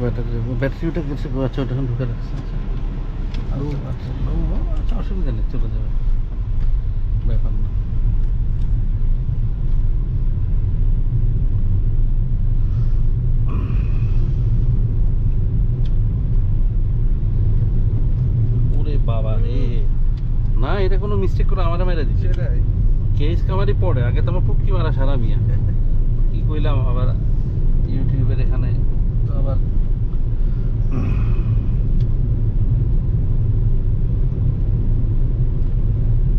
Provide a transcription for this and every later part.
ব্যাটারিটা গেছে, আচ্ছা ওটা এখন ঢুকে রাখছে। আচ্ছা অসুবিধা নেই, চলে যাবে, ব্যাপার না। ওরে বাবা রে, না এটা কোনো মিস্টেক করে আমারে মেরে দিচ্ছে। সেটাই কেস কামারি পড়ে, আগে তো আমার পুটকি মারা সারা মিয়া। কি কইলাম আবার ইউটিউবের এখানে তো আবার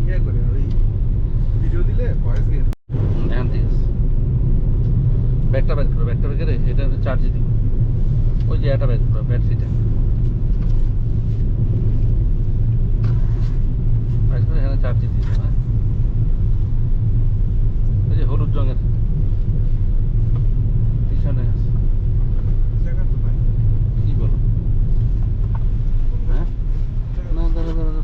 ইয়ে করে ওই ভিডিও দিলে ভয়েস গিয়ে এখন ঠিক আছে। ব্যাগটা বের করো, ব্যাগটা বের করে এটা চার্জে দিই। ওই যে এটা বের করো, ব্যাটারিটা বের করে এখানে চার্জে দিই। হ্যাঁ ওই যে হলুদ রঙের পিছনে আছে। জায়গা তো নাই কি বলো? হ্যাঁ না, দাঁড়া দাঁড়া দাঁড়া।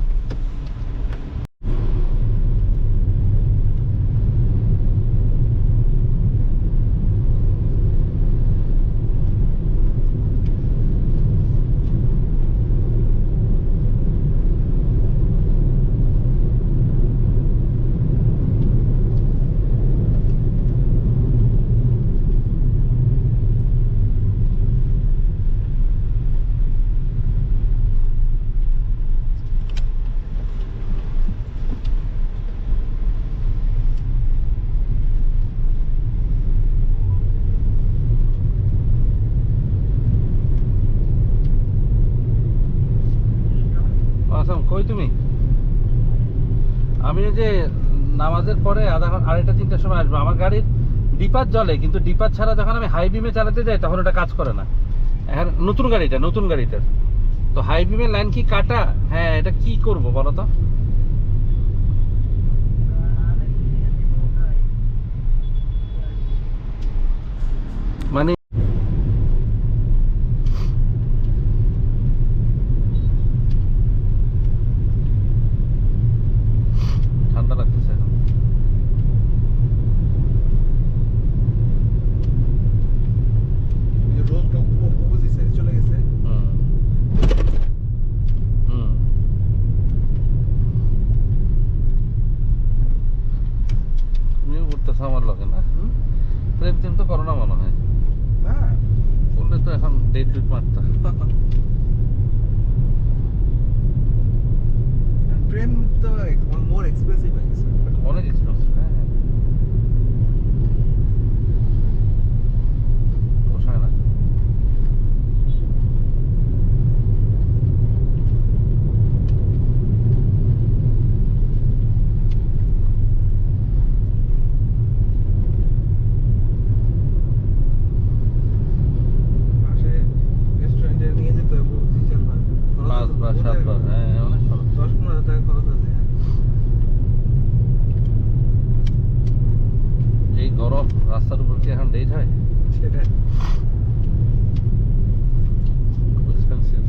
আসাম কই তুমি? আমি ওই যে নামাজের পরে আধা ঘন্টা, 2:30-3টার সময় আসবো। আমার গাড়ির ডিপার জ্বলে, কিন্তু ডিপার ছাড়া যখন আমি হাই বিমে চালাতে যাই তখন ওটা কাজ করে না। এখন নতুন গাড়িটার তো হাই বিমের লাইন কি কাটা? হ্যাঁ, এটা কি করব বলো তো? মানে ঠান্ডা লাগতেছে এখন। রোদ অপোজিট সাইডে চলে গেছে হুম হুম তুমিও ঘুরতেছো আমার লগে না? প্রেম টেম তো করো না মনে হয়। না করলে তো এখন ডেট ডুট মারতা। ট্রেন তো মোর এক্সপেন্সিভ হয়ে গেছে অনেক এক্সপেন্সিভ। হ্যাঁ পোষায় না। মাসে রেস্টুরেন্টে নিয়ে যেতে হবে 3-4 বার 5 বার 7 বার, হ্যাঁ অনেক খরচ। 10-15 টাকা খরচ আছে এই গরম রাস্তার উপর কি এখন ডেট হয়? সেটাই খুব এক্সপেন্সিভ।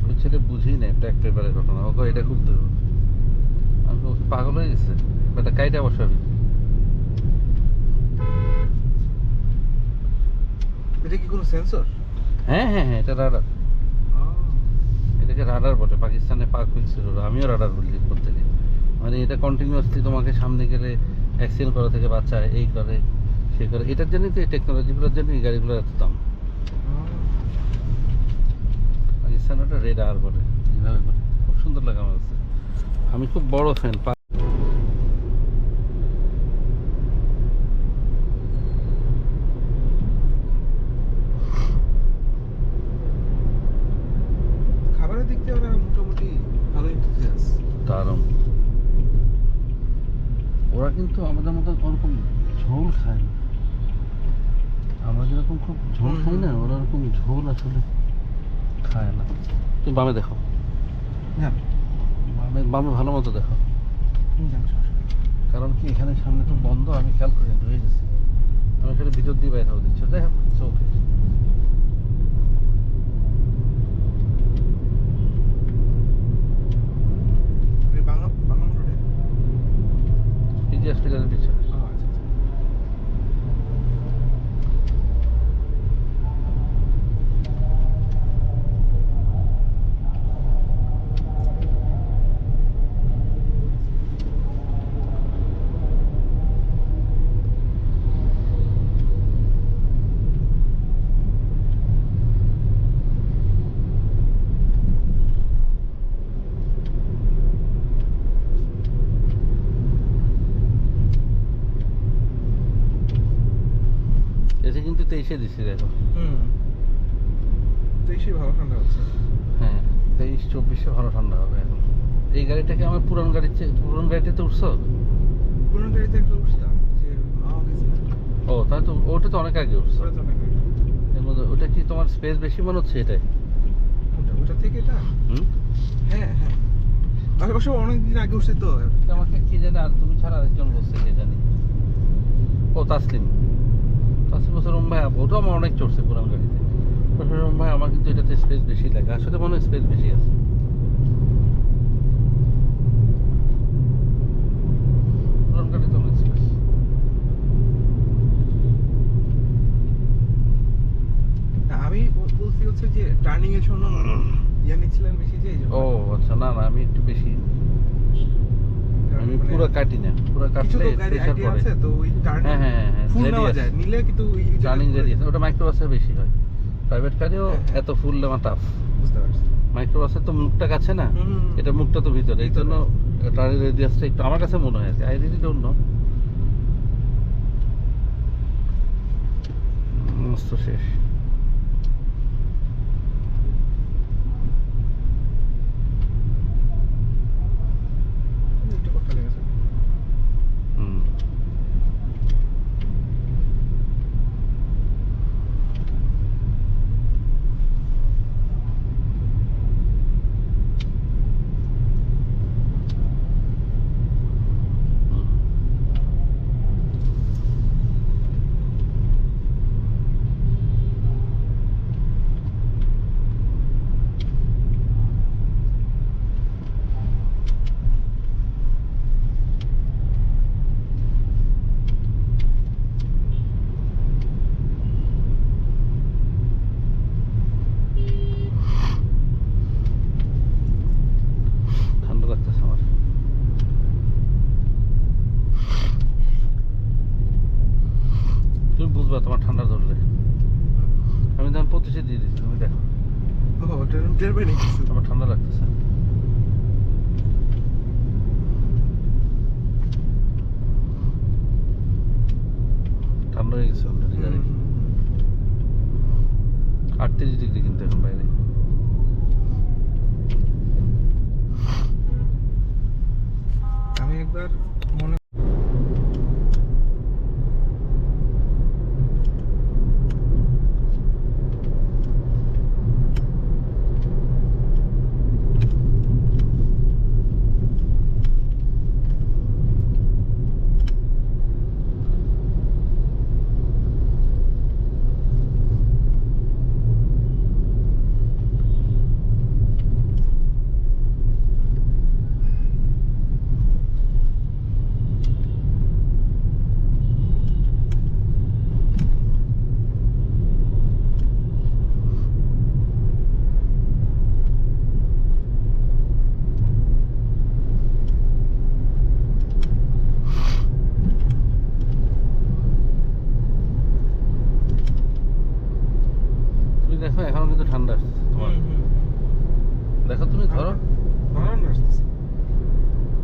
ওই ছেলে বুঝেই নেই ট্যাক পেপারের ঘটনা, ওকে এটা খুলতে হবে। আমি তো পাগল হয়ে গেছে, বেটা কাইটা বসাবি। এটা কি কোনো সেন্সর হ্যাঁ হ্যাঁ হ্যাঁ, এটা রাডার। এটাকে রাডার বলে, পাকিস্তানে পাক হয়েছিল, আমিও রাডার বলি প্রত্যেকে। মানে এটা কন্টিনিউয়াসলি তোমাকে সামনে গেলে অ্যাক্সিডেন্ট করা থেকে বাঁচায়, এই করে সে করে। এটার জন্যই তো এই টেকনোলজিগুলোর জন্য এই গাড়িগুলোর এত দাম। পাকিস্তানে ওটা রেডার বলে, এইভাবে করে খুব সুন্দর লাগে আমার কাছে। আমি খুব বড় ফ্যান। খাবারের দিক দিয়ে ওরা মোটামুটি ভালো ইন্টারেস্ট। দারুণ। ওরা কিন্তু আমাদের মতো ওরকম ঝোল খায় না। আমরা যেরকম খুব ঝোল খাই না, ওরা ওরকম ঝোল আসলে খায় না। তুমি বামে দেখো, হ্যাঁ বামে বামে ভালো মতো দেখো। কারণ কি এখানে সামনে তো বন্ধ, আমি খেয়াল করে ঢুকে গেছি। আমি এখানে ভিতর দিয়ে বাইরে হয়ে দিচ্ছি, যাই হোক ওকে। বাংলা বাংলা মোটরে পিজি হসপিটালের পিছনে। আচ্ছা আচ্ছা। এসে কিন্তু 23-এ দিছি দেখো। বেশি ভালো ঠান্ডা হচ্ছে। হ্যাঁ 23-24-এ ভালো ঠান্ডা হবে এখন। এই গাড়িটাকে আমার পুরান গাড়ির চেয়ে, পুরান গাড়িটাতে উঠছো? পুরনো গাড়িতে একটু উঠছিলাম, যে মা অফিস না, ও তাই তো, ওটা তো অনেক আগে উঠছো। ওটা তো অনেক আগে। এর মধ্যে ওটা কি তোমার স্পেস বেশি মনে হচ্ছে এটাই? ওটা থেকে এটা হুম। হ্যাঁ হ্যাঁ অবশ্য অনেকদিন আগে উঠছে তো। আমাকে কি জানে, আর তুমি ছাড়া আরেকজন বলছে কে জানি। ও তাসলিম, তাসলিম বলছে রুম ভাই, ওটাও আমার অনেক চড়ছে পুরান গাড়িতে। রুম ভাই আমার কিন্তু এটাতে স্পেস বেশি লাগে, আসলে মনে হয় স্পেস বেশি আছে। পুরান গাড়িতে অনেক স্পেস। আমি বলছি হচ্ছে যে টার্নিং এর জন্য ইয়া নিচ্ছিলেন বেশি, যে এই জন্য। ও আচ্ছা, না না আমি একটু বেশি, কারণ আমি মানে পুরো কাটি না, পুরো কিছু কাটলে তো গাড়ি প্রেসার আইডিয়া পড়ে। আছে তো, ওই টার্নিং হ্যাঁ হ্যাঁ হ্যাঁ, ফুল নেওয়া রেডিয়াস, যায়, নিলে কিন্তু ওই টার্নিং রেডিয়াস ওটা মাইক্রোবাসে বেশি হয়। প্রাইভেট কারেও হ্যাঁ, হ্যাঁ। এত ফুল নেওয়া টাফ। বুঝতে পারছি। মাইক্রোবাসের তো মুখটা কাছে না, এটা মুখটা তো ভিতরে, এই জন্য টার্নিং রেডিয়াসটা একটু আমার কাছে মনে হয়, আই রিয়েলি ডোন্ট নো। মস্ত শেষ। একটু কথা লেগেছে। হুম। ঠান্ডা লাগতেছে আমার। তুমি বুঝবা তোমার ঠান্ডা ধরলে। আমি তখন প্রতিশোধ দিয়ে দিচ্ছি, তুমি দেখো ও টের পাই নাকি কিছু? আমার ঠান্ডা লাগতেছে। ঠান্ডা হয়ে গেছে অলরেডি গাড়ি। 38 ডিগ্রি কিন্তু এখন বাইরে। আমি একবার মনে তুমি দেখো এখনো কিন্তু ঠান্ডা আসছে তোমার। দেখো তুমি ধরো, বানানো আসতেছে।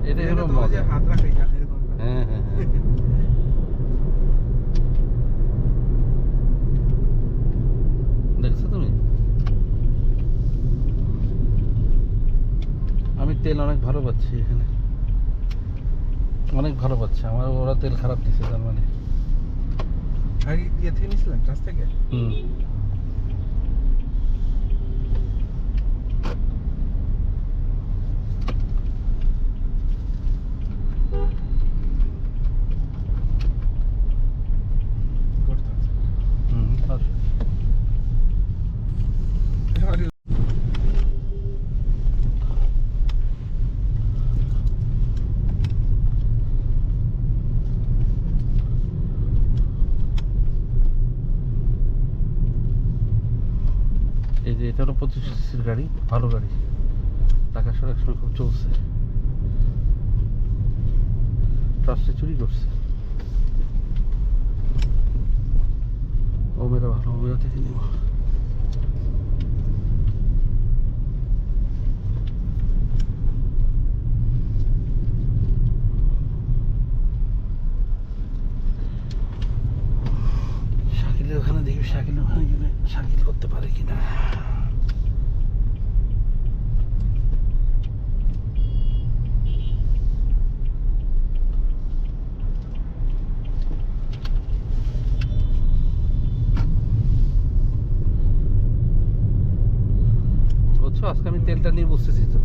এটা এটা হলো তো ওই যে মজা। হাত রাখে এরকম করে। হ্যাঁ হ্যাঁ হ্যাঁ। দেখছো তুমি? আমি তেল অনেক ভালো পাচ্ছি এখানে, অনেক ভালো পাচ্ছি। আমার ওরা তেল খারাপ দিচ্ছে তার মানে। আর ইয়ে থেকে নিয়েছিলেন কাছ থেকে? হুম। করতে হবে। হুম আর আর এই যে এটা হলো 25 সিসির গাড়ি, ভালো গাড়ি। ঢাকা শহরে একসময় খুব চলছে। ট্রাস্টে চুরি করছে। ওমেরা ভালো, ওমেরা থেকে নিব। শাকিলের ওখানে দেখবি, শাকিলের ওখানে গেলে শাকিল করতে পারে কিনা। বুঝছো, আজকে আমি তেলটা নিয়ে বুঝতেছি তো,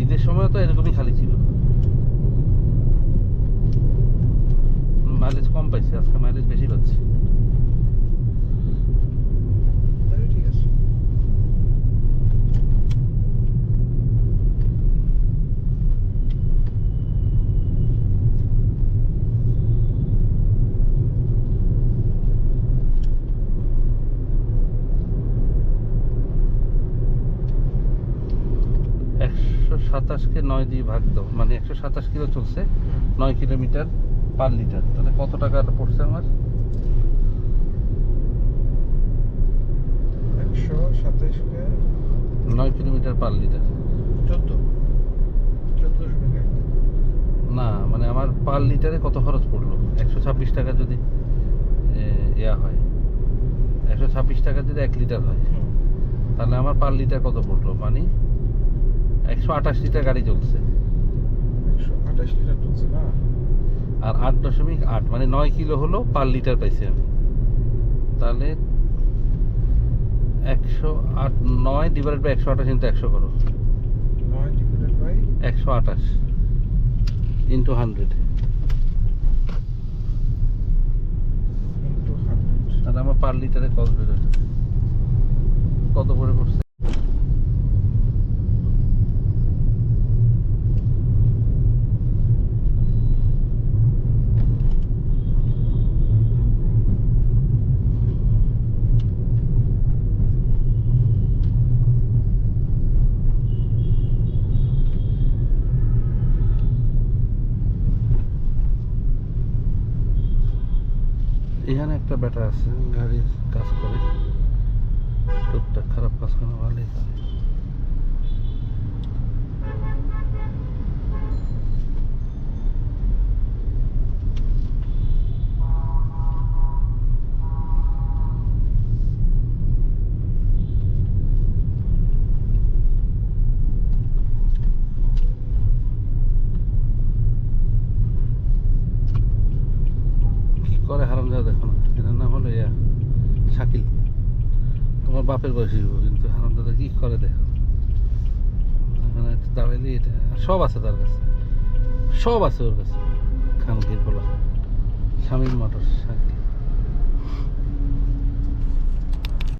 ঈদের সময় তো এরকমই খালি ছিল, মাইলেজ কম পাইছি, আজকে মাইলেজ বেশি পাচ্ছি। তাহলে ঠিক আছে। একশো 27কে 9 দিয়ে ভাগ দাও, মানে 127 কিলো চলছে, 9 কিলোমিটার পার লিটার, তাহলে কত টাকা পড়ছে আমার? 127 কে 9 কিলোমিটার পার লিটার। 1400 টাকা। না মানে আমার পার লিটারে কত খরচ পড়লো? 126 টাকা যদি ইয়া হয়, 126 টাকা যদি 1 লিটার হয়, তাহলে আমার পার লিটার কত পড়লো? মানে 128 লিটার গাড়ি চলছে, 128 লিটার চলছে না? আর 8.8 মানে 9 কিলো হলো পার লিটার পাইছি আমি। তাহলে 108, 9 ডিভাইডেড বাই 128 ইন্টু 100 করো, 9 ডিভাইডেড বাই 128 ইন্টু 100, ইনটু 100। তাহলে আমার পার লিটারে কত বেরোয়, কত করে পড়ছে? এখানে একটা ব্যাটা আছে, গাড়ির কাজ করে, টুকটাক খারাপ কাজ করে, ভালোই করে। কি করে হারামজাদা দেখো না, এটার নাম হলো ইয়া শাকিল, তোমার বাপের বয়সী হইব, কিন্তু হারামজাদা কি করে দেখো। এখানে দাঁড়াইলে এটা সব আছে তার কাছে, সব আছে ওর কাছে, খানকির বলা শামীম মোটর শাকিল।